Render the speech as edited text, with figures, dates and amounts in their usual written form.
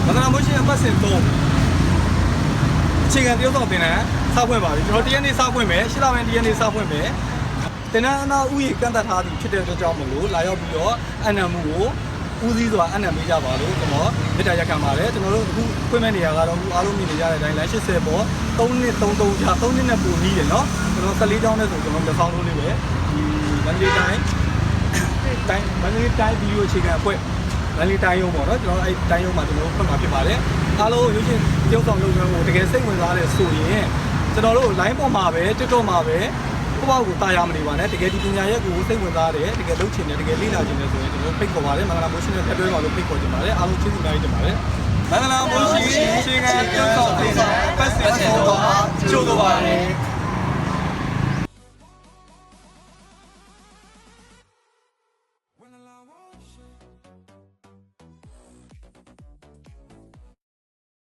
မန္တလာမိုးရှင်အပတ်စဉ်3အခြေခံတရုပ်ဆောင်တင်တန်းစဖွင့်ပါပြီကျွန်တော်တရက်နေ့စဖွင့်မယ်8လပိုင်းတရက်နေ့စဖွင့်မယ်တင်တန်းအနာဥယျာဉ်ကန့်သတ်ထားသည်ဖြစ်တဲ့အတွက်ကြောင့်မလို့လာရောက်ပြီးတော့အနံမှုကိုဦးစီးစွာအနံပေးကြပါလို့ကျွန်တော်မေတ္တာရက်ခံပါတယ်ကျွန်တော်တို့အခုဖွင့်မဲ့နေရာကတော့အခုအားလုံးမြင်နေကြတဲ့အတိုင်းလမ်း80ပေါ်3နှစ်33ကြာ3နှစ်နဲ့ပိုနီးတယ်နော်ကျွန်တော်14ကျောင်းနဲ့ဆိုကျွန်တော်လက်ဆောင်လို့လေးပဲဒီမန္တလေးတိုင်းမန္တလေးတိုင်းဗီဒီယိုအခြေခံအဖွဲ့မန္တလေးတိုင်းရုံးပေါ့နော်ကျွန်တော်အဲ့တိုင်းရုံးမှာကျွန်တော်တို့ဖွင့်မှာဖြစ်ပါတယ်အားလုံးရုပ်ရှင်ရုပ်ဆောင်လုပ်ငန်းကိုတကယ်စိတ်ဝင်စားတယ်ဆိုရင်ကျွန်တော်တို့ line ပေါ်မှာပဲ TikTok မှာပဲကိုယ့်ဘောက်ကိုတာယာမနေပါနဲ့တကယ်ဒီပညာရက်ကိုစိတ်ဝင်စားတယ်တကယ်လုပ်ချင်တယ်တကယ်လေ့လာချင်တယ်ဆိုရင်ကျွန်တော်ဖိတ်ခေါ်ပါတယ်မင်္ဂလာမိုးရှင်နဲ့ဖက်တွဲပါလို့ဖိတ်ခေါ်ချင်ပါတယ်အားလုံးကျေးဇူးအများကြီးတင်ပါတယ်မင်္ဂလာမိုးရှင်အခြေခံရုပ်ဆောင်တင်ပတ်စဉ်ဆုံးတော့ကြိုးတော်ပါတယ်